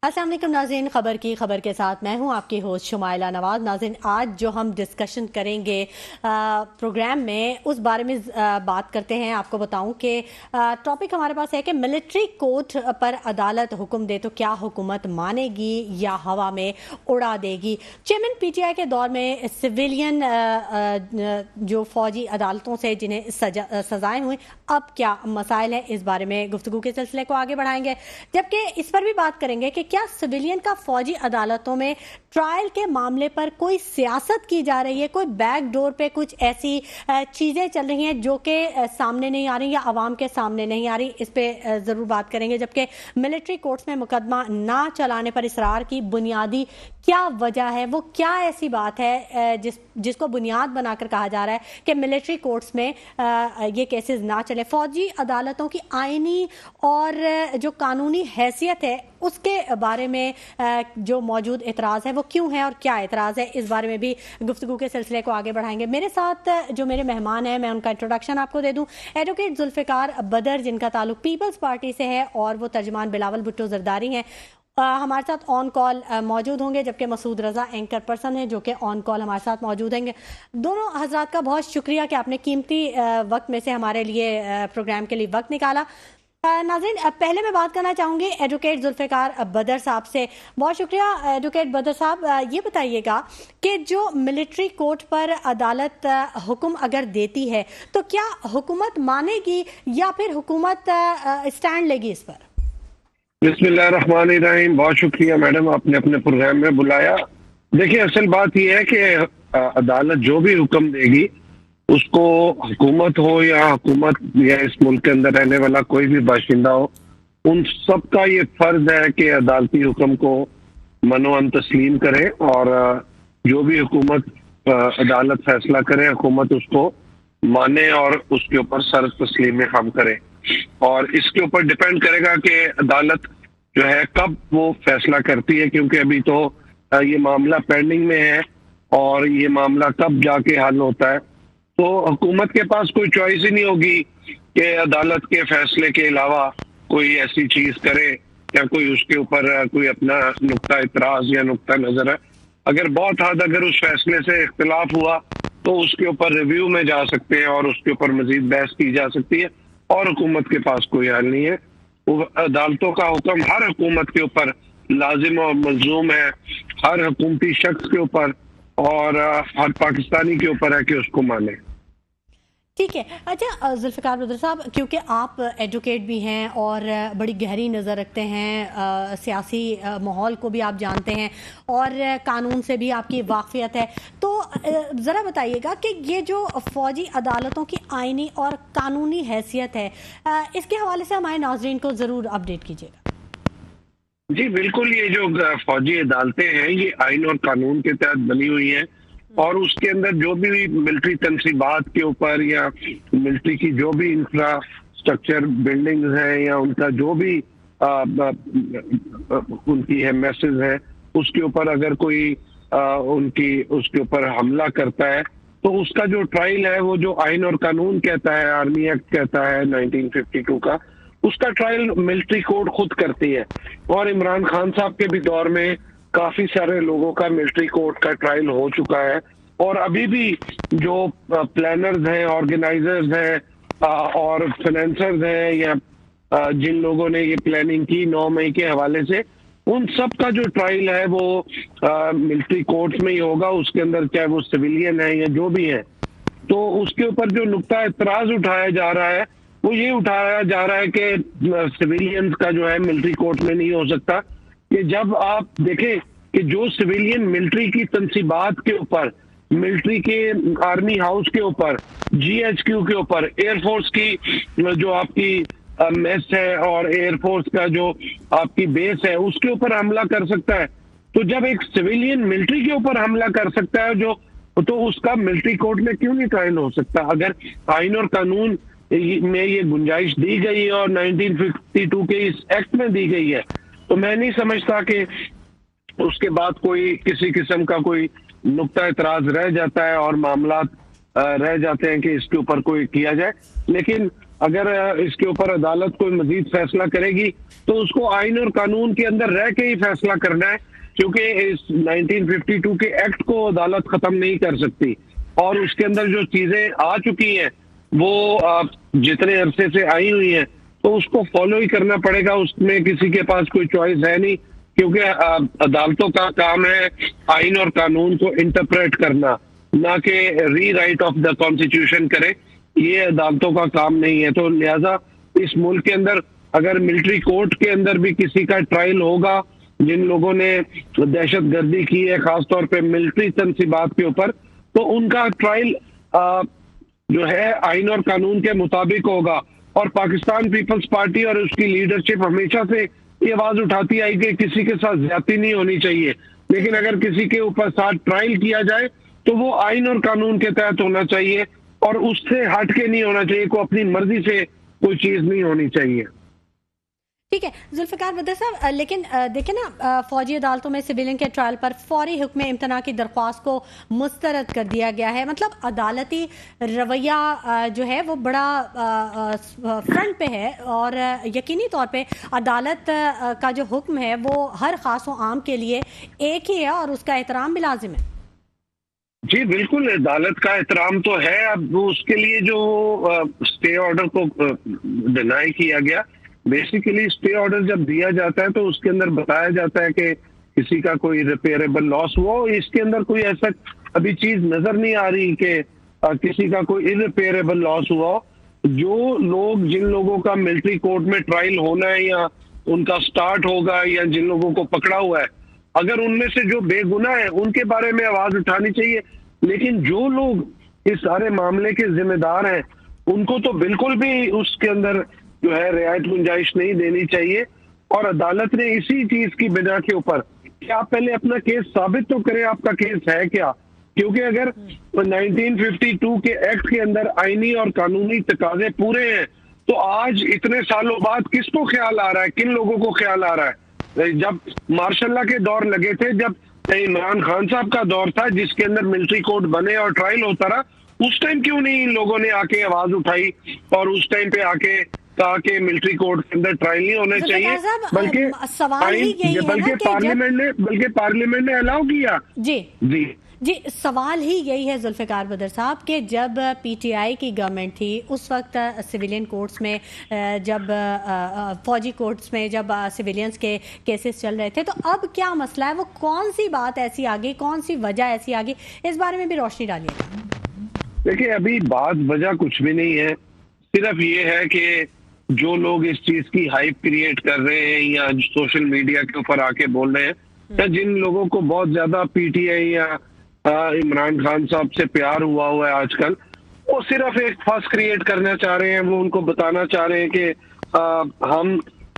अस्सलाम वालेकुम नाज़रीन, खबर के साथ मैं हूं आपकी होस्ट शुमाइला नवाज। नाज़रीन, आज जो हम डिस्कशन करेंगे प्रोग्राम में उस बारे में बात करते हैं। आपको बताऊं कि टॉपिक हमारे पास है कि मिलिट्री कोर्ट पर अदालत हुक्म दे तो क्या हुकूमत मानेगी या हवा में उड़ा देगी। चेयरमैन पीटीआई के दौर में सिविलियन जो फौजी अदालतों से जिन्हें सजाएं हुई, अब क्या मसाइल है, इस बारे में गुफ्तगू के सिलसिले को आगे बढ़ाएंगे। जबकि इस पर भी बात करेंगे कि क्या सिविलियन का फौजी अदालतों में ट्रायल के मामले पर कोई सियासत की जा रही है, कोई बैक डोर पे कुछ ऐसी चीजें चल रही हैं जो कि सामने नहीं आ रही या आवाम के सामने नहीं आ रही। इस पे जरूर बात करेंगे। जबकि मिलिट्री कोर्ट्स में मुकदमा ना चलाने पर इसरार की बुनियादी क्या वजह है, वो क्या ऐसी बात है जिसको बुनियाद बनाकर कहा जा रहा है कि मिलिट्री कोर्ट्स में ये केसेस ना चले। फौजी अदालतों की आईनी और जो कानूनी हैसियत है उसके बारे में जो मौजूद एतराज़ है वो क्यों है और क्या एतराज़ है, इस बारे में भी गुफ्तगू के सिलसिले को आगे बढ़ाएंगे। मेरे साथ जो मेरे मेहमान हैं, मैं उनका इंट्रोडक्शन आपको दे दूं। एडवोकेट जुल्फ़िकार बदर, जिनका ताल्लुक पीपल्स पार्टी से है, और वो तर्जमान बिलावल भुट्टो जरदारी हैं, हमारे साथ ऑन कॉल मौजूद होंगे। जबकि मसूद रजा एंकर पर्सन है जो कि ऑन कॉल हमारे साथ मौजूद होंगे। दोनों हजरात का बहुत शुक्रिया कि आपने कीमती वक्त में से हमारे लिए प्रोग्राम के लिए वक्त निकाला। नाज़रीन, पहले मैं बात करना चाहूँगी एडवोकेट जुल्फ़िकार बदर साहब से। बहुत शुक्रिया एडवोकेट बदर साहब। ये बताइएगा कि जो मिलिट्री कोर्ट पर अदालत हुक्म अगर देती है तो क्या हुकूमत मानेगी या फिर हुकूमत स्टैंड लेगी इस पर? बिस्मिल्लाहिर्रहमानिर्रहीम। बहुत शुक्रिया मैडम, आपने अपने प्रोग्राम में बुलाया। देखिए, असल बात यह है कि अदालत जो भी हुक्म देगी उसको हुकूमत हो या हुकूमत या इस मुल्क के अंदर रहने वाला कोई भी बाशिंदा हो, उन सबका ये फर्ज है कि अदालती हुक्म को मनोअन तस्लीम करे और जो भी हुकूमत अदालत फैसला करे हुकूमत उसको माने और उसके ऊपर सर तस्लीम हम करे। और इसके ऊपर डिपेंड करेगा कि अदालत जो है कब वो फैसला करती है, क्योंकि अभी तो ये मामला पेंडिंग में है और ये मामला कब जाके हल होता है। तो हुकूमत के पास कोई चॉइस ही नहीं होगी कि अदालत के फैसले के अलावा कोई ऐसी चीज करे या कोई उसके ऊपर कोई अपना नुक्ता इतराज या नुक्ता नजर है। अगर बहुत हद अगर उस फैसले से इख्तिलाफ हुआ तो उसके ऊपर रिव्यू में जा सकते हैं और उसके ऊपर मजीद बहस की जा सकती है और हुकूमत के पास कोई हल नहीं है। अदालतों का हुक्म हर हुकूमत के ऊपर लाजिम और मलजूम है, हर हुकूमती शख्स के ऊपर और हर पाकिस्तानी के ऊपर है कि उसको माने। ठीक है। अच्छा जुल्फ़िकार बदर साहब, क्योंकि आप एडवोकेट भी हैं और बड़ी गहरी नज़र रखते हैं, सियासी माहौल को भी आप जानते हैं और कानून से भी आपकी वाक़फ़ियत है, तो ज़रा बताइएगा कि ये जो फ़ौजी अदालतों की आइनी और कानूनी हैसियत है, इसके हवाले से हमारे नाज़रीन को ज़रूर अपडेट कीजिएगा। जी बिल्कुल, ये जो फौजी अदालतें हैं ये आइन और कानून के तहत बनी हुई हैं और उसके अंदर जो भी मिलिट्री तनसीबात के ऊपर या मिलिट्री की जो भी इंफ्रास्ट्रक्चर बिल्डिंग्स हैं या उनका जो भी उनकी है मैसेज है, उसके ऊपर अगर कोई उनकी उसके ऊपर हमला करता है तो उसका जो ट्रायल है वो जो आइन और कानून कहता है, आर्मी एक्ट कहता है 1952 का, उसका ट्रायल मिलिट्री कोर्ट खुद करती है। और इमरान खान साहब के भी दौर में काफी सारे लोगों का मिलिट्री कोर्ट का ट्रायल हो चुका है और अभी भी जो प्लानर्स हैं, ऑर्गेनाइजर्स हैं और फाइनेंसर्स हैं या जिन लोगों ने ये प्लानिंग की 9 मई के हवाले से, उन सब का जो ट्रायल है वो मिलिट्री कोर्ट में ही होगा। उसके अंदर चाहे वो सिविलियन है या जो भी है, तो उसके ऊपर जो नुक्ता एतराज उठाया जा रहा है वो ये उठाया जा रहा है कि सिविलियंस का जो है मिलिट्री कोर्ट में नहीं हो सकता। कि जब आप देखें कि जो सिविलियन मिलिट्री की तनसीबात के ऊपर, मिलिट्री के आर्मी हाउस के ऊपर, जीएचक्यू के ऊपर, एयरफोर्स की जो आपकी मेस है और एयरफोर्स का जो आपकी बेस है उसके ऊपर हमला कर सकता है, तो जब एक सिविलियन मिलिट्री के ऊपर हमला कर सकता है जो, तो उसका मिलिट्री कोर्ट में क्यों नहीं ट्रायल हो सकता? अगर आइन और कानून में ये गुंजाइश दी गई है और 1952 के इस एक्ट में दी गई है, तो मैं नहीं समझता कि उसके बाद कोई किसी किस्म का कोई नुक्ता इतराज रह जाता है और मामला रह जाते हैं कि इसके ऊपर कोई किया जाए। लेकिन अगर इसके ऊपर अदालत कोई मजीद फैसला करेगी तो उसको आइन और कानून के अंदर रह के ही फैसला करना है, क्योंकि इस 1952 के एक्ट को अदालत खत्म नहीं कर सकती और उसके अंदर जो चीजें आ चुकी हैं वो जितने अरसे से आई हुई हैं तो उसको फॉलो ही करना पड़ेगा। उसमें किसी के पास कोई चॉइस है नहीं, क्योंकि अदालतों का काम है आइन और कानून को इंटरप्रेट करना, ना कि री राइट ऑफ द कॉन्स्टिट्यूशन करे। ये अदालतों का काम नहीं है। तो लिहाजा इस मुल्क के अंदर अगर मिलिट्री कोर्ट के अंदर भी किसी का ट्रायल होगा, जिन लोगों ने दहशत गर्दी की है खासतौर पे मिलिट्री तनसीबात के ऊपर, तो उनका ट्रायल जो है आइन और कानून के मुताबिक होगा। और पाकिस्तान पीपल्स पार्टी और उसकी लीडरशिप हमेशा से ये आवाज उठाती आई कि किसी के साथ ज्यादती नहीं होनी चाहिए, लेकिन अगर किसी के ऊपर साथ ट्रायल किया जाए तो वो आइन और कानून के तहत होना चाहिए और उससे हट के नहीं होना चाहिए, को अपनी मर्जी से कोई चीज नहीं होनी चाहिए। ठीक है जुल्फिकार बदर साहब, लेकिन देखें ना, फौजी अदालतों में सिविलियन के ट्रायल पर फौरी हुक्म इम्तना की दरख्वास्त को मुस्तरद कर दिया गया है। मतलब अदालती रवैया जो है वो बड़ा फ्रंट पे है और यकीनी तौर पे अदालत का जो हुक्म है वो हर खास व आम के लिए एक ही है और उसका एहतराम भी लाजिम है। जी बिल्कुल, अदालत का एहतराम तो है। अब उसके लिए जो स्टे ऑर्डर को डिनाई किया गया, बेसिकली स्टे ऑर्डर जब दिया जाता है तो उसके अंदर बताया जाता है कि किसी का कोई रिपेयरेबल लॉस हुआ। इसके अंदर कोई ऐसा अभी चीज नजर नहीं आ रही कि किसी का कोई इरिपेयरेबल लॉस हुआ। जो लोग, जिन लोगों का मिलिट्री कोर्ट में ट्रायल होना है या उनका स्टार्ट होगा या जिन लोगों को पकड़ा हुआ है, अगर उनमें से जो बेगुनाह है उनके बारे में आवाज उठानी चाहिए। लेकिन जो लोग इस सारे मामले के जिम्मेदार हैं उनको तो बिल्कुल भी उसके अंदर जो है रियायत गुंजाइश नहीं देनी चाहिए। और अदालत ने इसी चीज की बिना के ऊपर कि आप पहले अपना केस साबित तो करें, आपका केस है क्या। क्योंकि अगर 1952 के एक्ट के अंदर आईनी और कानूनी तकाजे पूरे हैं तो आज इतने सालों बाद किसको ख्याल आ रहा है, किन लोगों को ख्याल आ रहा है। जब मार्शल के दौर लगे थे, जब इमरान खान साहब का दौर था जिसके अंदर मिलिट्री कोर्ट बने और ट्रायल होता रहा, उस टाइम क्यों नहीं इन लोगों ने आके आवाज उठाई और उस टाइम पे आके कहा कि मिलिट्री कोर्ट के अंदर ट्रायल नहीं होने चाहिए, बल्कि पार्लियामेंट ने अलाउ किया। जी सवाल ही यही है जुल्फिकार बदर साहब कि जब पीटीआई की गवर्नमेंट थी उस वक्त सिविलियन कोर्ट्स में, जब फौजी कोर्ट्स में जब सिविलियंस के केसेस चल रहे थे, तो अब क्या मसला है, वो कौन सी बात ऐसी आ गई, कौन सी वजह ऐसी आ गई, इस बारे में भी रोशनी डालिएगा। देखिए अभी बात वजह कुछ भी नहीं है, सिर्फ ये है कि जो लोग इस चीज की हाइप क्रिएट कर रहे हैं या सोशल मीडिया के ऊपर आके बोल रहे हैं, या जिन लोगों को बहुत ज्यादा पीटीआई या इमरान खान साहब से प्यार हुआ है आजकल, वो सिर्फ एक फस क्रिएट करना चाह रहे हैं। वो उनको बताना चाह रहे हैं कि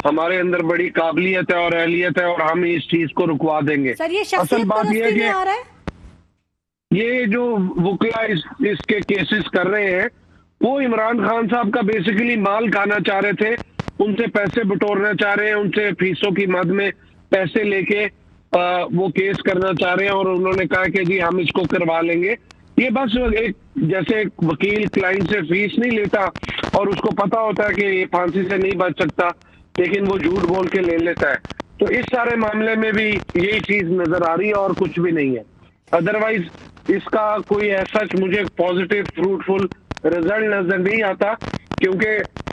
हमारे अंदर बड़ी काबिलियत है और अहलियत है और हम इस चीज को रुकवा देंगे। सर ये असल बात यह है कि ये जो वकील इसके केसेस कर रहे हैं वो इमरान खान साहब का बेसिकली माल खाना चाह रहे थे, उनसे पैसे बटोरना चाह रहे हैं, उनसे फीसों की मद में पैसे लेके वो केस करना चाह रहे हैं और उन्होंने कहा कि जी हम इसको करवा लेंगे। ये बस एक जैसे एक वकील क्लाइंट से फीस नहीं लेता और उसको पता होता है कि ये फांसी से नहीं बच सकता, लेकिन वो झूठ बोल के ले लेता है। तो इस सारे मामले में भी यही चीज नजर आ रही है और कुछ भी नहीं है। अदरवाइज इसका कोई ऐसा मुझे पॉजिटिव फ्रूटफुल रिजल्ट नजर नहीं आता, क्योंकि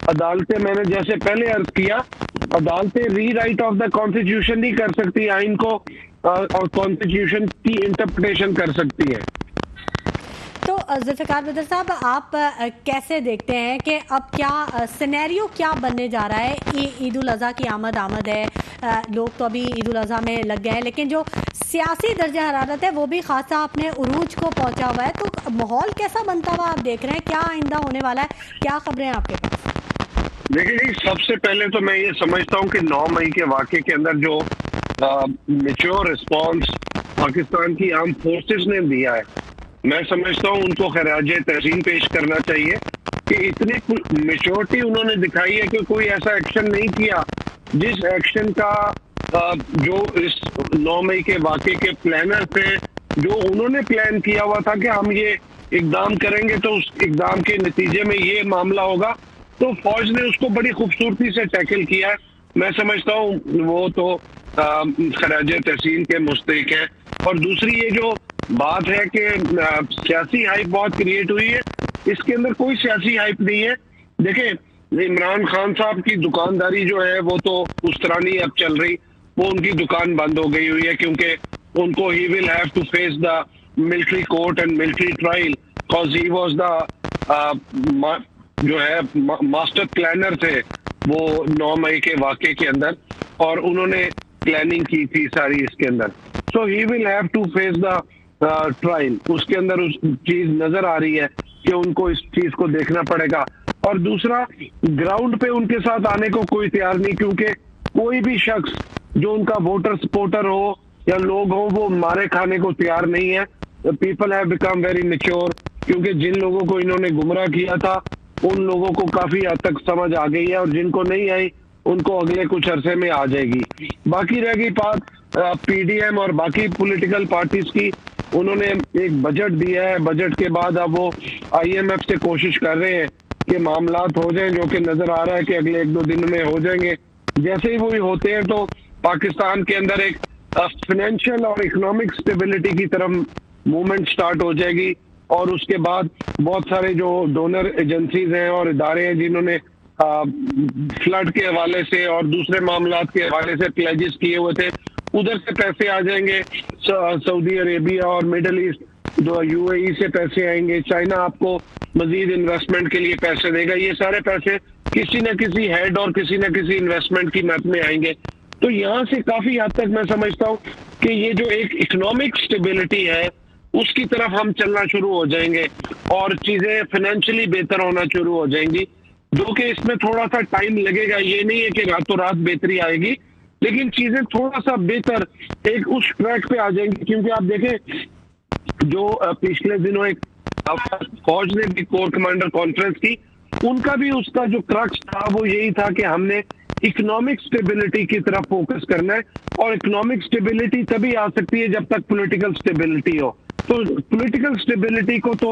अदालतें, मैंने जैसे पहले अर्ज किया, अदालतें री राइट ऑफ द कॉन्स्टिट्यूशन नहीं कर सकती, आइन को और कॉन्स्टिट्यूशन की इंटरप्रिटेशन कर सकती है। तो जुल्फिकार बदर साहब, आप कैसे देखते हैं कि अब क्या सिनेरियो क्या बनने जा रहा है। ईद उल अज़हा की आमद है, लोग तो अभी ईद उल अज़हा में लग गए हैं, लेकिन जो सियासी दर्जा हरारत है वो भी खासा अपने उरूज को पहुंचा हुआ है। तो माहौल कैसा बनता हुआ आप देख रहे हैं, क्या आइंदा होने वाला है, क्या खबरें हैं आपके पास? देखिए जी, सबसे पहले तो मैं ये समझता हूँ कि 9 मई के वाक़े के अंदर जो मैच्योर रिस्पॉन्स पाकिस्तान की आर्म फोर्सेस ने दिया है, मैं समझता हूँ उनको खराज तहसीन पेश करना चाहिए कि इतनी मैच्योरिटी उन्होंने दिखाई है कि कोई ऐसा एक्शन नहीं किया जिस एक्शन का जो इस 9 मई के वाक़े के प्लानर थे, जो उन्होंने प्लान किया हुआ था कि हम ये इकदाम करेंगे तो उस इकदाम के नतीजे में ये मामला होगा, तो फौज ने उसको बड़ी खूबसूरती से टैकल किया। मैं समझता हूँ वो तो खराज तहसीन के मुस्तहिक है। और दूसरी ये जो बात है कि सियासी हाइप बहुत क्रिएट हुई है, इसके अंदर कोई सियासी हाइप नहीं है। देखें, इमरान खान साहब की दुकानदारी जो है वो तो उस तरह नहीं अब चल रही, वो उनकी दुकान बंद हो गई हुई है, क्योंकि उनको he will have to face the military court and military trial, because he was the जो है मास्टर प्लानर थे वो 9 मई के वाक़े के अंदर, और उन्होंने प्लानिंग की थी सारी इसके अंदर। So he will have to face the trial. उसके अंदर उस चीज नजर आ रही है कि उनको इस चीज को देखना पड़ेगा। और दूसरा, ग्राउंड पे उनके साथ आने को कोई तैयार नहीं, क्योंकि कोई भी शख्स जो उनका वोटर सपोर्टर हो या लोग हो वो मारे खाने को तैयार नहीं है। People have become very mature, क्योंकि जिन लोगों को इन्होंने गुमराह किया था उन लोगों को काफी हद तक समझ आ गई है, और जिनको नहीं आई उनको अगले कुछ अरसे में आ जाएगी। बाकी रह गई बात पीडीएम और बाकी पॉलिटिकल पार्टीज की। उन्होंने एक बजट दिया है, बजट के बाद अब वो आईएमएफ से कोशिश कर रहे हैं कि मामलात हो जाएं, जो कि नजर आ रहा है कि अगले 1-2 दिन में हो जाएंगे। जैसे ही वो होते हैं तो पाकिस्तान के अंदर एक फाइनेंशियल और इकोनॉमिक स्टेबिलिटी की तरफ मूवमेंट स्टार्ट हो जाएगी। और उसके बाद बहुत सारे जो डोनर एजेंसीज हैं और इदारे हैं जिन्होंने फ्लड के हवाले से और दूसरे मामलात के हवाले से प्लेजेस किए हुए थे, उधर से पैसे आ जाएंगे। सऊदी अरेबिया और मिडल ईस्ट जो यूएई से पैसे आएंगे, चाइना आपको मजीद इन्वेस्टमेंट के लिए पैसे देगा। ये सारे पैसे किसी न किसी हेड और किसी न किसी इन्वेस्टमेंट की मद में आएंगे। तो यहाँ से काफी हद तक मैं समझता हूँ कि ये जो एक इकोनॉमिक स्टेबिलिटी है उसकी तरफ हम चलना शुरू हो जाएंगे और चीजें फाइनेंशियली बेहतर होना शुरू हो जाएंगी, जो कि इसमें थोड़ा सा टाइम लगेगा। ये नहीं है कि रातों रात बेहतरी आएगी, लेकिन चीजें थोड़ा सा बेहतर एक उस ट्रैक पे आ जाएंगी। क्योंकि आप देखें जो पिछले दिनों एक फौज ने भी कोर कमांडर कॉन्फ्रेंस की, उनका भी उसका जो क्रक्स था वो यही था कि हमने इकोनॉमिक स्टेबिलिटी की तरफ फोकस करना है, और इकोनॉमिक स्टेबिलिटी तभी आ सकती है जब तक पॉलिटिकल स्टेबिलिटी हो। तो पॉलिटिकल स्टेबिलिटी को तो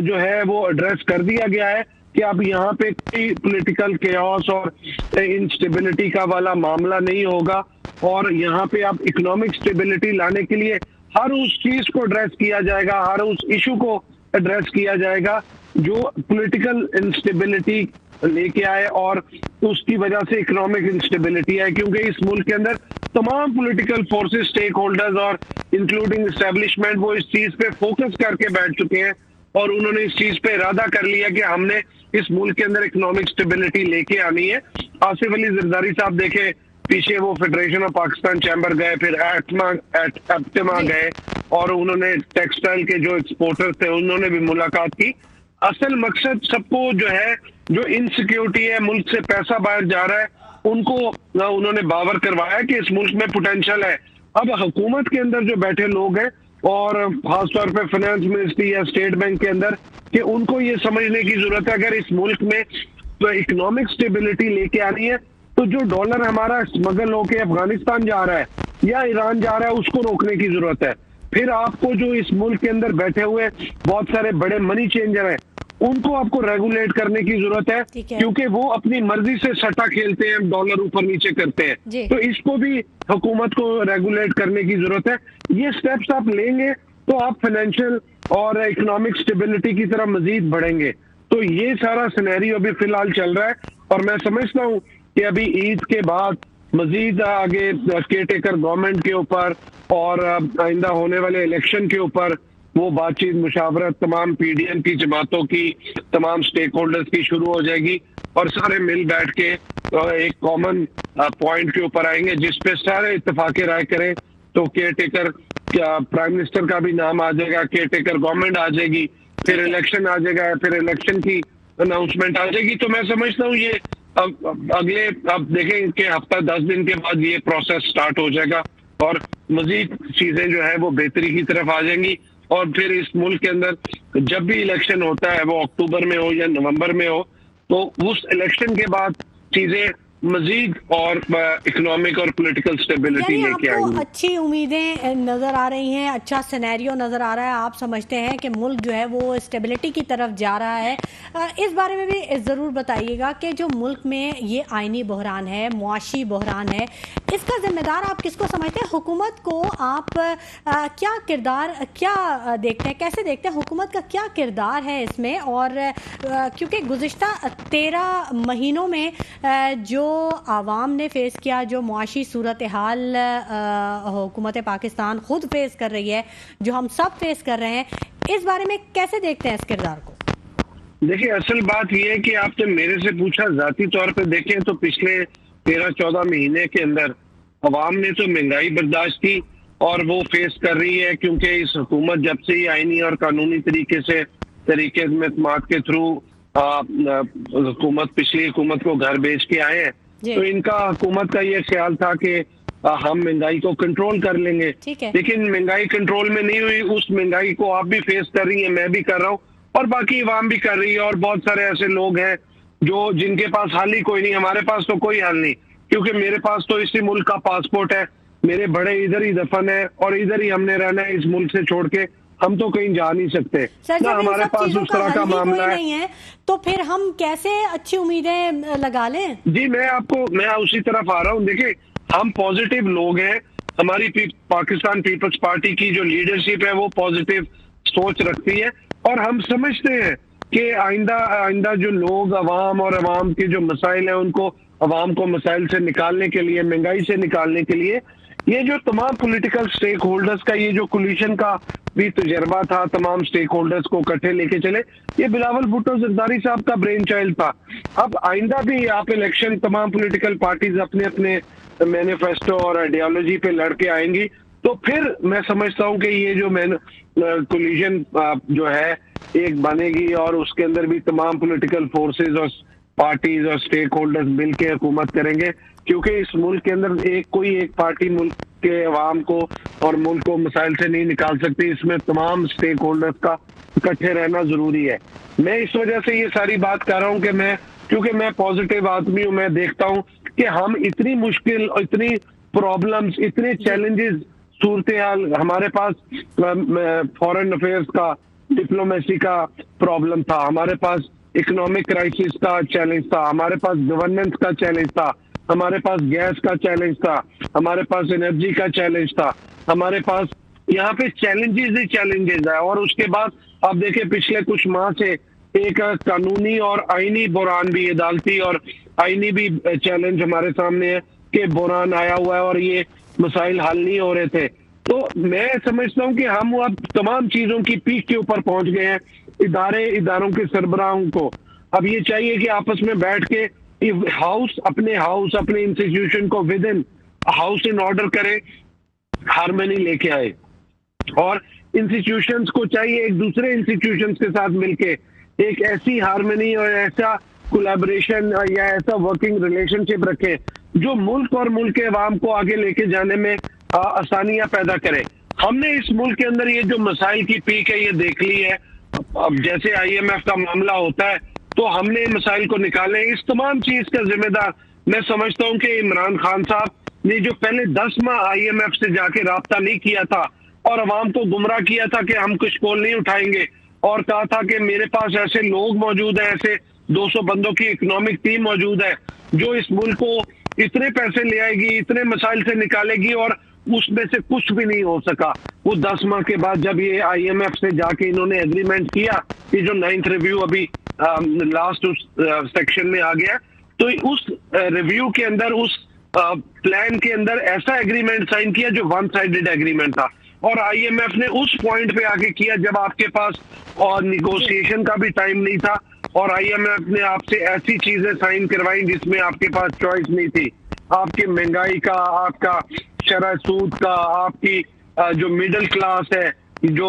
जो है वो एड्रेस कर दिया गया है कि अब यहाँ पे कोई पॉलिटिकल केओस और इनस्टेबिलिटी का वाला मामला नहीं होगा, और यहाँ पे अब इकोनॉमिक स्टेबिलिटी लाने के लिए हर उस चीज को एड्रेस किया जाएगा, हर उस इशू को एड्रेस किया जाएगा जो पॉलिटिकल इंस्टेबिलिटी लेके आए और उसकी वजह से इकोनॉमिक इंस्टेबिलिटी है। क्योंकि इस मुल्क के अंदर तमाम पॉलिटिकल फोर्सेस, स्टेक होल्डर्स और इंक्लूडिंग एस्टेब्लिशमेंट वो इस चीज पे फोकस करके बैठ चुके हैं, और उन्होंने इस चीज पे इरादा कर लिया कि हमने इस मुल्क के अंदर इकोनॉमिक स्टेबिलिटी लेके आनी है। आसिफ अली जरदारी साहब देखे पीछे वो फेडरेशन ऑफ पाकिस्तान चैम्बर गए, फिर एप्टिमा गए, और उन्होंने टेक्सटाइल के जो एक्सपोर्टर थे उन्होंने भी मुलाकात की। असल मकसद सबको जो है, जो इनसिक्योरिटी है, मुल्क से पैसा बाहर जा रहा है, उनको उन्होंने बावर करवाया कि इस मुल्क में पोटेंशियल है। अब हुकूमत के अंदर जो बैठे लोग हैं और खासतौर पे फाइनेंस मिनिस्ट्री या स्टेट बैंक के अंदर, कि उनको ये समझने की जरूरत है अगर इस मुल्क में तो इकोनॉमिक स्टेबिलिटी लेके आनी है तो जो डॉलर हमारा स्मगल होके अफगानिस्तान जा रहा है या ईरान जा रहा है उसको रोकने की जरूरत है। फिर आपको जो इस मुल्क के अंदर बैठे हुए बहुत सारे बड़े मनी चेंजर हैं उनको आपको रेगुलेट करने की जरूरत है, क्योंकि वो अपनी मर्जी से सट्टा खेलते हैं, डॉलर ऊपर नीचे करते हैं। तो इसको भी हुकूमत को रेगुलेट करने की जरूरत है। ये स्टेप्स आप लेंगे तो आप फाइनेंशियल और इकोनॉमिक स्टेबिलिटी की तरफ मजीद बढ़ेंगे। तो ये सारा सिनेरियो अभी फिलहाल चल रहा है, और मैं समझता हूँ कि अभी ईद के बाद मजीद आगे केयर टेकर गवर्नमेंट के ऊपर और आइंदा होने वाले इलेक्शन के ऊपर वो बातचीत, मुशावरत तमाम पीडीएम की जमातों की, तमाम स्टेक होल्डर्स की शुरू हो जाएगी, और सारे मिल बैठ के एक कॉमन पॉइंट के ऊपर आएंगे जिस पे सारे इत्तेफाक राय करें। तो केयर टेकर प्राइम मिनिस्टर का भी नाम आ जाएगा, केयर टेकर गवर्नमेंट आ जाएगी, फिर इलेक्शन आ जाएगा, फिर इलेक्शन की अनाउंसमेंट आ जाएगी। तो मैं समझता हूँ ये अगले आप देखें कि हफ्ता 10 दिन के बाद ये प्रोसेस स्टार्ट हो जाएगा, और मजीद चीजें जो है वो बेहतरी की तरफ आ जाएंगी। और फिर इस मुल्क के अंदर जब भी इलेक्शन होता है, वो अक्टूबर में हो या नवंबर में हो, तो उस इलेक्शन के बाद चीजें मजीद और इकोनॉमिक और पॉलिटिकल स्टेबिलिटी यानी लेके आपको आएंगे। अच्छी उम्मीदें नज़र आ रही हैं, अच्छा सिनेरियो नज़र आ रहा है, आप समझते हैं कि मुल्क जो है वो स्टेबिलिटी की तरफ जा रहा है। इस बारे में भी ज़रूर बताइएगा कि जो मुल्क में ये आइनी बहरान है, मुआशी बहरान है, इसका जिम्मेदार आप किसको समझते हैं? हुकूमत को आप क्या किरदार क्या देखते हैं, कैसे देखते हैं, हुकूमत का क्या किरदार है इसमें? और क्योंकि गुज़िश्ता 13 महीनों में जो आवाम ने फेस किया, जो मुआशी सूरत हाल हुकूमत पाकिस्तान खुद फेस कर रही है, जो हम सब फेस कर रहे हैं, इस बारे में कैसे देखते हैं इस किरदार को? देखिए, असल बात यह है कि आपने मेरे से पूछा, जाती तौर पे देखें तो पिछले 13-14 महीने के अंदर अवाम ने तो महंगाई बर्दाश्त की और वो फेस कर रही है, क्योंकि इस हुकूमत जब से ही आईनी और कानूनी तरीके में समात के थ्रू हुकूमत पिछली हुकूमत को घर बेच के आए हैं, तो इनका हुकूमत का ये ख्याल था कि हम महंगाई को कंट्रोल कर लेंगे। लेकिन महंगाई कंट्रोल में नहीं हुई। उस महंगाई को आप भी फेस कर रही है, मैं भी कर रहा हूँ और बाकी अवाम भी कर रही है, और बहुत सारे ऐसे लोग हैं जो जिनके पास हाल ही कोई नहीं। हमारे पास तो कोई हाल नहीं, क्योंकि मेरे पास तो इसी मुल्क का पासपोर्ट है, मेरे बड़े इधर ही दफन है और इधर ही हमने रहना है, इस मुल्क से छोड़ के हम तो कहीं जा नहीं सकते ना। हमारे पास उस तरह का मामला है, तो फिर हम कैसे अच्छी उम्मीदें लगा लें? जी, मैं उसी तरफ आ रहा हूँ। देखिए, हम पॉजिटिव लोग हैं, हमारी पाकिस्तान पीपल्स पार्टी की जो लीडरशिप है वो पॉजिटिव सोच रखती है, और हम समझते हैं कि आइंदा जो लोग अवाम और अवाम के जो मसाइल हैं उनको अवाम को मसाइल से निकालने के लिए, महंगाई से निकालने के लिए, ये जो तमाम पॉलिटिकल स्टेक होल्डर्स का ये जो कोलिशन का भी तजर्बा था, तमाम स्टेक होल्डर्स को इकट्ठे लेके चले, ये बिलावल भुट्टो जरदारी साहब का ब्रेन चाइल्ड था। अब आइंदा भी आप इलेक्शन तमाम पॉलिटिकल पार्टीज अपने अपने मैनिफेस्टो और आइडियोलॉजी पे लड़के आएंगी, तो फिर मैं समझता हूँ कि ये जो कोलिशन जो है एक बनेगी और उसके अंदर भी तमाम पॉलिटिकल फोर्सेस और पार्टीज और स्टेक होल्डर्स मिलकर हुकूमत करेंगे, क्योंकि इस मुल्क के अंदर कोई एक पार्टी मुल्क के अवाम को और मुल्क को मसाइल से नहीं निकाल सकती। इसमें तमाम स्टेक होल्डर्स का इकट्ठे रहना जरूरी है। मैं इस वजह से ये सारी बात कर रहा हूँ कि क्योंकि मैं पॉजिटिव आदमी हूँ, मैं देखता हूँ कि हम इतनी मुश्किल, इतनी प्रॉब्लम्स, इतने चैलेंजेस, सूरत हाल, हमारे पास फॉरेन अफेयर्स का, डिप्लोमेसी का प्रॉब्लम था, हमारे पास इकोनॉमिक क्राइसिस का चैलेंज था, हमारे पास गवर्नेंस का चैलेंज था, हमारे पास गैस का चैलेंज था, हमारे पास एनर्जी का चैलेंज था, हमारे पास यहाँ पे चैलेंजेस ही चैलेंजेस है। और उसके बाद आप देखिए, पिछले कुछ माह से एक कानूनी और आईनी बुरान भी, अदालती और आईनी भी चैलेंज हमारे सामने है कि बुरान आया हुआ है और ये मसाइल हल नहीं हो रहे थे। तो मैं समझता हूँ कि हम अब तमाम चीजों की पीक के ऊपर पहुंच गए हैं। इदारों के सरबराहों को अब ये चाहिए कि आपस में बैठ के अपने इंस्टीट्यूशन को with in house in order करे, हार्मनी लेके आए, और इंस्टीट्यूशंस को चाहिए एक दूसरे इंस्टीट्यूशंस के साथ मिलके एक ऐसी हार्मनी और ऐसा कोलैबोरेशन या ऐसा वर्किंग रिलेशनशिप रखे जो मुल्क और मुल्क के अवाम को आगे लेके जाने में आसानियां पैदा करे। हमने इस मुल्क के अंदर ये जो मसाइल की पीक है ये देख ली है। अब जैसे IMF का मामला होता है तो हमने मसाइल को निकाले। इस तमाम चीज का जिम्मेदार मैं समझता हूं कि इमरान खान साहब ने जो पहले 10 माह IMF से जाके राब्ता नहीं किया था और अवाम को गुमराह किया था कि हम कुछ कॉल नहीं उठाएंगे, और कहा था कि मेरे पास ऐसे लोग मौजूद हैं, ऐसे 200 बंदों की इकोनॉमिक टीम मौजूद है जो इस मुल्क को इतने पैसे ले आएगी, इतने मसाइल से निकालेगी, और उसमें से कुछ भी नहीं हो सका। वो 10 माह के बाद जब ये IMF से जाके इन्होंने एग्रीमेंट किया, ये जो 9th रिव्यू अभी लास्ट सेक्शन में आ गया, तो उस रिव्यू के अंदर, उस प्लान के अंदर ऐसा एग्रीमेंट साइन किया जो वन साइडेड एग्रीमेंट था, और IMF ने उस पॉइंट पे आके किया जब आपके पास और निगोशिएशन का भी टाइम नहीं था, और IMF ने आपसे ऐसी चीजें साइन करवाई जिसमें आपके पास चॉइस नहीं थी। आपकी महंगाई का, आपका शरह सूद का, आपकी जो मिडिल क्लास है, जो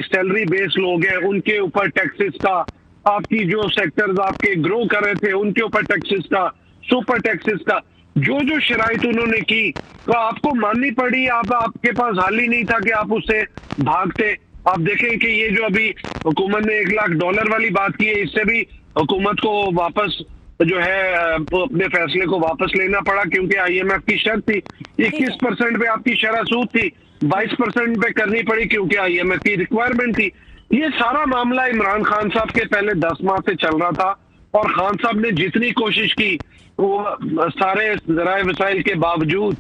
सैलरी बेस्ड लोग हैं उनके ऊपर टैक्सेस का, आपकी जो सेक्टर्स आपके ग्रो कर रहे थे उनके ऊपर टैक्सेस का, सुपर टैक्सेस का, जो शराइत उन्होंने की तो आपको माननी पड़ी। आपके पास हाल ही नहीं था कि आप उससे भागते। आप देखें कि ये जो अभी हुकूमत ने $1 लाख वाली बात की है, इससे भी हुकूमत को वापस जो है वो अपने फैसले को वापस लेना पड़ा, क्योंकि IMF की शर्त थी 21% पे आपकी शरह सूद थी, 22% पे करनी पड़ी क्योंकि IMF की रिक्वायरमेंट थी। ये सारा मामला इमरान खान साहब के पहले 10 माह से चल रहा था, और खान साहब ने जितनी कोशिश की वो सारे ज़राए वसाइल के बावजूद,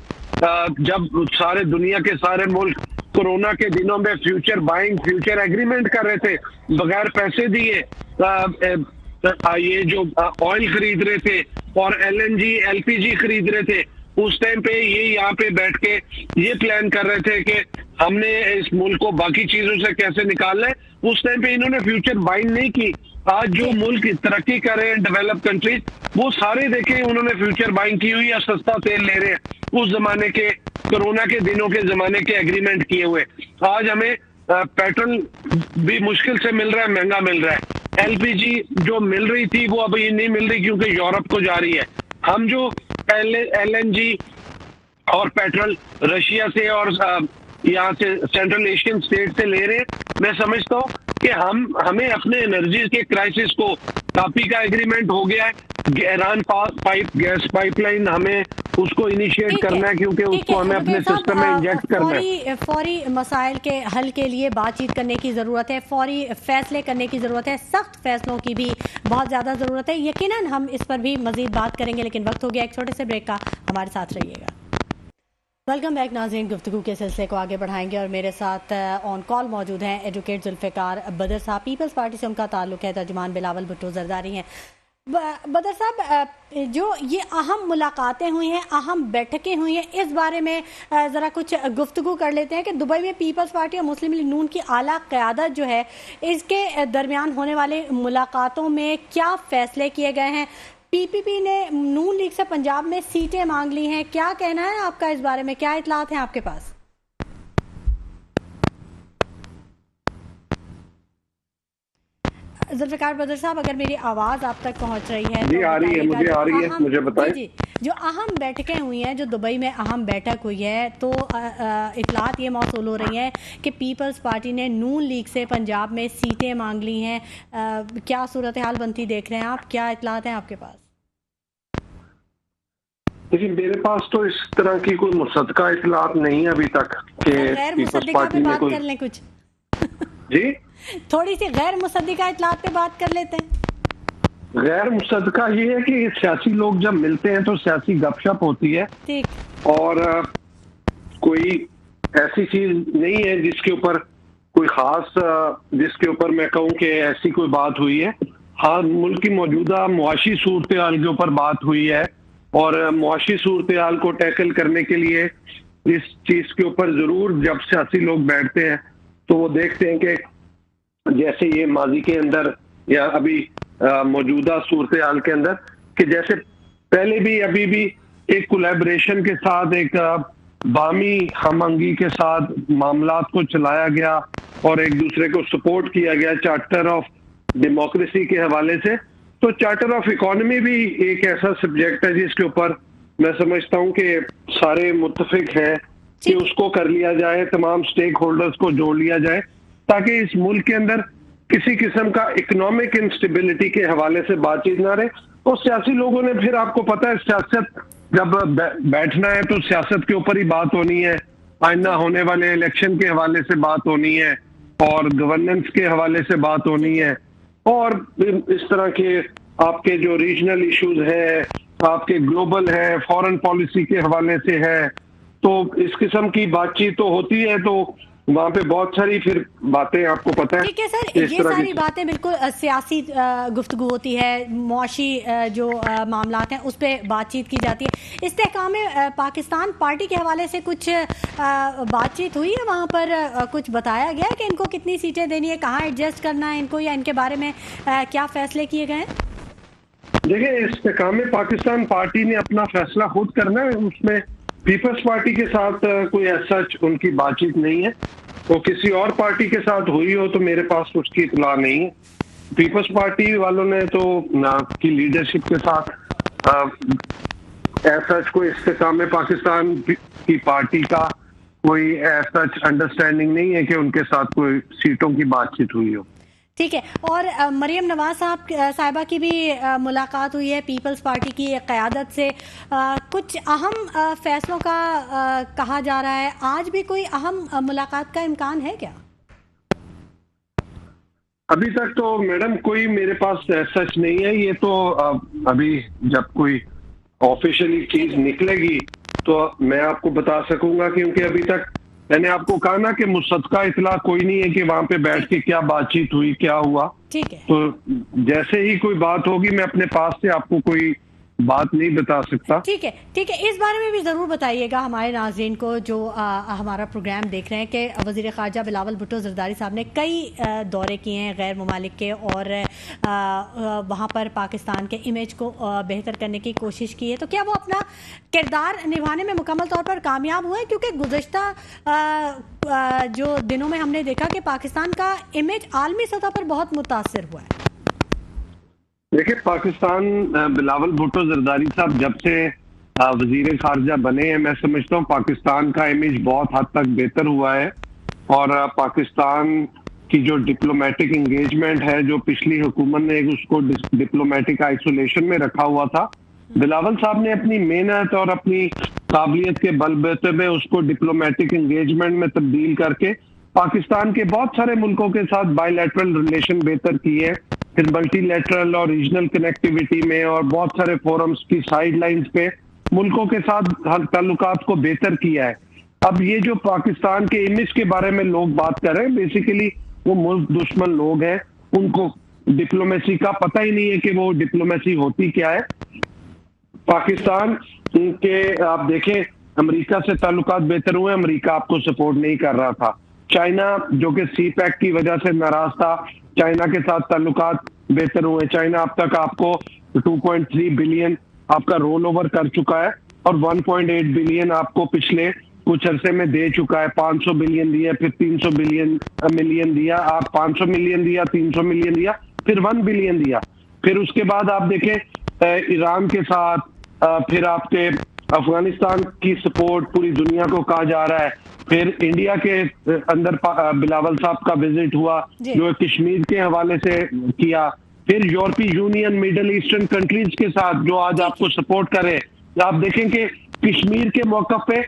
जब सारे दुनिया के सारे मुल्क कोरोना के दिनों में फ्यूचर बाइंग, फ्यूचर एग्रीमेंट कर रहे थे बगैर पैसे दिए, ये जो ऑयल खरीद रहे थे और LNG LPG खरीद रहे थे, उस टाइम पे ये यहाँ पे बैठ के ये प्लान कर रहे थे कि हमने इस मुल्क को बाकी चीजों से कैसे निकालना है। उस टाइम पे इन्होंने फ्यूचर बाइंग नहीं की। आज जो मुल्क तरक्की कर रहे हैं डेवलप कंट्रीज, वो सारे देखें उन्होंने फ्यूचर बाइंग की हुई या सस्ता तेल ले रहे हैं उस जमाने के कोरोना के दिनों के जमाने के एग्रीमेंट किए हुए। आज हमें पेट्रोल भी मुश्किल से मिल रहा है, महंगा मिल रहा है। LPG जो मिल रही थी वो अभी नहीं मिल रही क्योंकि यूरोप को जा रही है। हम जो पहले LNG और पेट्रोल रशिया से और यहाँ से सेंट्रल एशियन स्टेट से ले रहे हैं, मैं समझता हूँ कि हमें अपने एनर्जी के क्राइसिस को, काफी का एग्रीमेंट हो गया है, ईरान गैस पाइपलाइन हमें उसको इनिशिएट करना है क्योंकि उसको हमें अपने सिस्टम में इंजेक्ट करना है। फौरी मसाइल के हल के लिए बातचीत करने की जरूरत है, फौरी फैसले करने की जरूरत है, सख्त फैसलों की भी बहुत ज्यादा जरूरत है। यकीनन हम इस पर भी मजीद बात करेंगे, लेकिन वक्त हो गया एक छोटे से ब्रेक का। हमारे साथ रहिएगा। वेलकम बैक नाज़रीन, गुफ्तगू के सिलसिले को आगे बढ़ाएंगे और मेरे साथ ऑन कॉल मौजूद हैं एडवोकेट जुल्फ़िकार बदर साहब। पीपल्स पार्टी से उनका ताल्लुक है। तर्जुमान बिलावल भुट्टो जरदारी हैं। बदर साहब, जो ये अहम मुलाकातें हुई हैं, अहम बैठकें हुई हैं, इस बारे में ज़रा कुछ गुफ्तगू कर लेते हैं कि दुबई में पीपल्स पार्टी और मुस्लिम लीग नून की आला क़यादत जो है, इसके दरमियान होने वाले मुलाकातों में क्या फ़ैसले किए गए हैं। PPP ने नून लीग से पंजाब में सीटें मांग ली हैं, क्या कहना है आपका इस बारे में, क्या इतलात हैं आपके पास? जुल्फ़िकार बदर साहब, अगर मेरी आवाज़ आप तक पहुंच रही है जी, तो आ रही है, मुझे आ रही है, मुझे बताएं। जी, जो अहम बैठकें हुई हैं, जो दुबई में अहम बैठक हुई है, तो इतलात ये मौसूल हो रही हैं कि पीपल्स पार्टी ने नून लीग से पंजाब में सीटें मांग ली हैं। क्या सूरत हाल बनती देख रहे हैं आप, क्या इतलात हैं आपके पास? देखिए, मेरे पास तो इस तरह की कोई मुसद्दका इतलात नहीं है अभी तक कि पीपल्स पार्टी में कोई। कर लें कुछ जी, थोड़ी सी गैर मुसद्दका इतलात पे बात कर लेते हैं। गैर मुसद्दका ये है कि सियासी लोग जब मिलते हैं तो सियासी गपशप होती है, ठीक, और कोई ऐसी चीज नहीं है जिसके ऊपर कोई खास, जिसके ऊपर मैं कहूँ कि ऐसी कोई बात हुई है। हाँ, मुल्क की मौजूदा मुआशी सूरत हाल के ऊपर बात हुई है, और मुआशी सूरत हाल को टैकल करने के लिए इस चीज के ऊपर जरूर जब सियासी लोग बैठते हैं तो वो देखते हैं कि जैसे ये माजी के अंदर या अभी मौजूदा सूरत हाल के अंदर, कि जैसे पहले भी अभी भी एक कोलैबोरेशन के साथ, एक बामी हमआहंगी के साथ मामलात को चलाया गया और एक दूसरे को सपोर्ट किया गया चार्टर ऑफ डेमोक्रेसी के हवाले से। तो चार्टर ऑफ इकोनॉमी भी एक ऐसा सब्जेक्ट है जिसके ऊपर मैं समझता हूँ कि सारे मुत्तफिक हैं कि उसको कर लिया जाए, तमाम स्टेक होल्डर्स को जोड़ लिया जाए, ताकि इस मुल्क के अंदर किसी किस्म का इकोनॉमिक इंस्टेबिलिटी के हवाले से बातचीत ना रहे। तो सियासी लोगों ने, फिर आपको पता है सियासत जब बैठना है तो सियासत के ऊपर ही बात होनी है, आइंदा होने वाले इलेक्शन के हवाले से बात होनी है, और गवर्नेंस के हवाले से बात होनी है, और इस तरह के आपके जो रीजनल इश्यूज है, आपके ग्लोबल है, फॉरेन पॉलिसी के हवाले से है। तो इस किस्म की बातचीत तो होती है, तो वहाँ पे बहुत सारी फिर बातें आपको पता है। ठीक है सर, ये सारी बातें बिल्कुल सियासी गुफ्तगू होती है, मुआशी जो मामलात हैं उस पर बातचीत की जाती है। इस्तेहकाम पाकिस्तान पार्टी के हवाले से कुछ बातचीत हुई है वहाँ पर? कुछ बताया गया है कि इनको कितनी सीटें देनी है, कहाँ एडजस्ट करना है इनको, या इनके बारे में क्या फैसले किए गए हैं? देखिए, इस्तेहकाम पाकिस्तान पार्टी ने अपना फैसला खुद करना है, उसमें पीपल्स पार्टी के साथ कोई ऐसा उनकी बातचीत नहीं है। तो किसी और पार्टी के साथ हुई हो तो मेरे पास उसकी इतला नहीं है। पीपल्स पार्टी वालों ने तो की लीडरशिप के साथ ऐसा कोई इस्तेहकाम पाकिस्तान की पार्टी का कोई ऐसा अंडरस्टैंडिंग नहीं है कि उनके साथ कोई सीटों की बातचीत हुई हो। ठीक है। और मरियम नवाज साहिबा की भी मुलाकात हुई है पीपल्स पार्टी की क़यादत से। कुछ अहम फैसलों का कहा जा रहा है। आज भी कोई अहम मुलाकात का इम्कान है क्या? अभी तक तो मैडम कोई मेरे पास सच नहीं है। ये तो अभी जब कोई ऑफिशियली चीज निकलेगी तो मैं आपको बता सकूंगा, क्योंकि अभी तक मैंने आपको कहा ना कि मुसद्दका इतला कोई नहीं है कि वहां पे बैठ के क्या बातचीत हुई, क्या हुआ। ठीक है। तो जैसे ही कोई बात होगी मैं अपने पास से आपको कोई बात नहीं बता सकता। ठीक है, ठीक है। इस बारे में भी ज़रूर बताइएगा हमारे नाज़रीन को जो हमारा प्रोग्राम देख रहे हैं कि वज़ीर ख़ारजा बिलावल भुट्टो ज़रदारी साहब ने कई दौरे किए हैं गैर ममालिक के, और वहाँ पर पाकिस्तान के इमेज को बेहतर करने की कोशिश की है। तो क्या वो अपना किरदार निभाने में मुकम्मल तौर पर कामयाब हुए? क्योंकि गुज़श्ता जो दिनों में हमने देखा कि पाकिस्तान का इमेज आलमी सतह पर बहुत मुतासिर हुआ है। देखिए, पाकिस्तान बिलावल भुट्टो जरदारी साहब जब से वजीर खारजा बने हैं, मैं समझता हूँ पाकिस्तान का इमेज बहुत हद तक बेहतर हुआ है। और पाकिस्तान की जो डिप्लोमेटिक एंगेजमेंट है, जो पिछली हुकूमत ने उसको डिप्लोमेटिक आइसोलेशन में रखा हुआ था, बिलावल साहब ने अपनी मेहनत और अपनी काबिलियत के बलबूते पे उसको डिप्लोमेटिक एंगेजमेंट में तब्दील करके पाकिस्तान के बहुत सारे मुल्कों के साथ बायलैटरल रिलेशन बेहतर किए, फिर मल्टीलैटरल और रीजनल कनेक्टिविटी में और बहुत सारे फोरम्स की साइड लाइन्स पे मुल्कों के साथ ताल्लुकात को बेहतर किया है। अब ये जो पाकिस्तान के इमेज के बारे में लोग बात कर रहे हैं, बेसिकली वो मुल्क दुश्मन लोग हैं, उनको डिप्लोमेसी का पता ही नहीं है कि वो डिप्लोमेसी होती क्या है। पाकिस्तान के आप देखें, अमेरिका से ताल्लुकात बेहतर हुए, अमेरिका आपको सपोर्ट नहीं कर रहा था। चाइना जो कि सी पैक की वजह से नाराज था, चाइना के साथ ताल्लुकात बेहतर हुए। चाइना अब तक आपको 2.3 बिलियन आपका रोल ओवर कर चुका है और 1.8 बिलियन आपको पिछले कुछ अरसे में दे चुका है। 500 बिलियन दिया, फिर 300 मिलियन दिया, आप 500 मिलियन दिया, 300 मिलियन दिया, फिर 1 बिलियन दिया। फिर उसके बाद आप देखें ईरान के साथ, फिर आपके अफगानिस्तान की सपोर्ट पूरी दुनिया को कहा जा रहा है। फिर इंडिया के अंदर बिलावल साहब का विजिट हुआ जो कश्मीर के हवाले से किया। फिर यूरोपीय यूनियन, मिडल ईस्टर्न कंट्रीज के साथ जो आज आपको सपोर्ट करे। आप देखें कि कश्मीर के मौके पे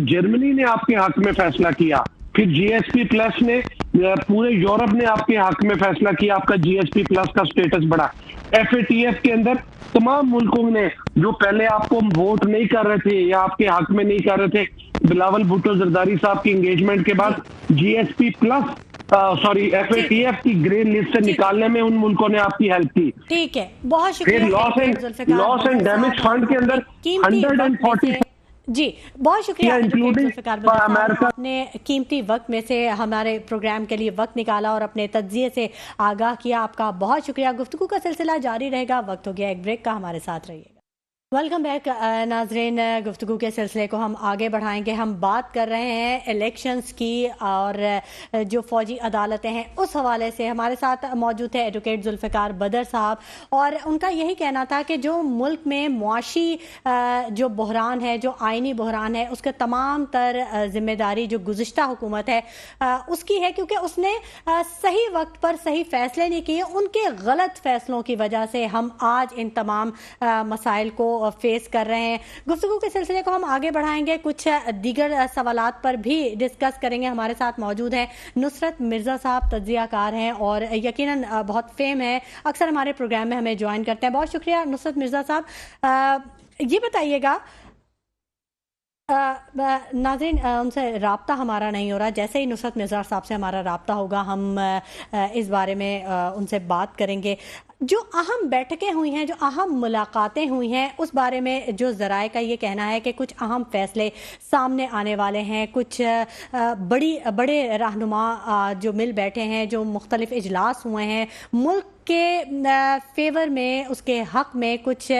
जर्मनी ने आपके हक में फैसला किया, फिर जीएसपी प्लस ने पूरे यूरोप ने आपके हक में फैसला किया, आपका जीएसपी प्लस का स्टेटस बढ़ा। एफएटीएफ के अंदर तमाम मुल्कों ने जो पहले आपको वोट नहीं कर रहे थे या आपके हक में नहीं कर रहे थे, बिलावल भुट्टो जरदारी साहब की एंगेजमेंट के बाद जीएसपी प्लस एफएटीएफ की ग्रीन लिस्ट से निकालने में उन मुल्कों ने आपकी हेल्प की। ठीक है, बहुत शुक्रिया। लॉस एंड डैमेज फंड के अंदर 140 जी, बहुत शुक्रिया अमेरिका ने कीमती वक्त में से हमारे प्रोग्राम के लिए वक्त निकाला और अपने तज्जिए से आगाह किया। आपका बहुत शुक्रिया। गुफ्तगू का सिलसिला जारी रहेगा। वक्त हो गया एक ब्रेक का, हमारे साथ रहिएगा। वेलकम बैक नाजरीन, गुफ्तगू के सिलसिले को हम आगे बढ़ाएंगे। हम बात कर रहे हैं इलेक्शंस की और जो फौजी अदालतें हैं उस हवाले से। हमारे साथ मौजूद है एडवोकेट जुल्फ़िकार बदर साहब, और उनका यही कहना था कि जो मुल्क में मुआशी जो बहरान है, जो आइनी बहरान है, उसके तमाम तर जिम्मेदारी जो गुज़िश्ता हुकूमत है उसकी है, क्योंकि उसने सही वक्त पर सही फैसले नहीं किए। उनके गलत फैसलों की वजह से हम आज इन तमाम मसाइल को फेस कर रहे हैं। गुफ्तगू के सिलसिले को हम आगे बढ़ाएंगे, कुछ दीगर सवालात पर भी डिस्कस करेंगे। हमारे साथ मौजूद हैं नुसरत मिर्जा साहब, तज्जियाकार हैं और यकीनन बहुत फेम है, अक्सर हमारे प्रोग्राम में हमें ज्वाइन करते हैं। बहुत शुक्रिया नुसरत मिर्जा साहब। ये बताइएगा, नाज़रीन उनसे रब्ता हमारा नहीं हो रहा, जैसे ही नुसरत मिर्जा साहब से हमारा रब्ता होगा हम इस बारे में उनसे बात करेंगे। जो अहम बैठकें हुई हैं, जो अहम मुलाकातें हुई हैं, उस बारे में जो ज़राए का ये कहना है कि कुछ अहम फ़ैसले सामने आने वाले हैं। कुछ बड़े रहनुमा जो मिल बैठे हैं, जो मुख्तलिफ इजलास हुए हैं, मुल्क के फेवर में, उसके हक में कुछ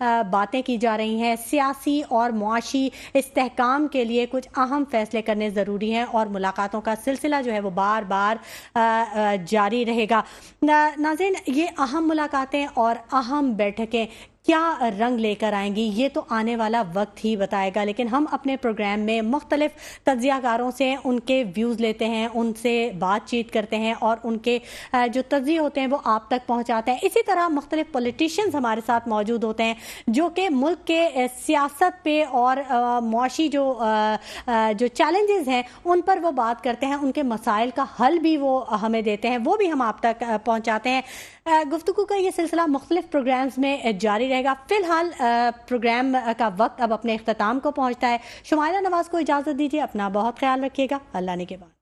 बातें की जा रही हैं। सियासी और मुआशी इस्तेहकाम के लिए कुछ अहम फैसले करने ज़रूरी हैं और मुलाकातों का सिलसिला जो है वो बार बार जारी रहेगा। नाज़रीन, ये अहम मुलाकातें और अहम बैठकें क्या रंग लेकर आएंगी ये तो आने वाला वक्त ही बताएगा, लेकिन हम अपने प्रोग्राम में मुख्तलिफ तज्जियाकारों से उनके व्यूज़ लेते हैं, उनसे बातचीत करते हैं और उनके जो तज्जिए होते हैं वो आप तक पहुंचाते हैं। इसी तरह मुख्तलिफ पॉलिटिशियंस हमारे साथ मौजूद होते हैं जो कि मुल्क के सियासत पे और मुआशी जो चैलेंजेस हैं उन पर वो बात करते हैं, उनके मसाइल का हल भी वो हमें देते हैं, वो भी हम आप तक पहुंचाते हैं। गुफ्तगू का ये सिलसिला मुख्तलिफ प्रोग्राम्स में जारी रहेगा। फिलहाल प्रोग्राम का वक्त अब अपने इख्तिताम को पहुंचता है। शुमाइला नवाज को इजाज़त दीजिए, अपना बहुत ख्याल रखिएगा। अल्लाह ने के बाद।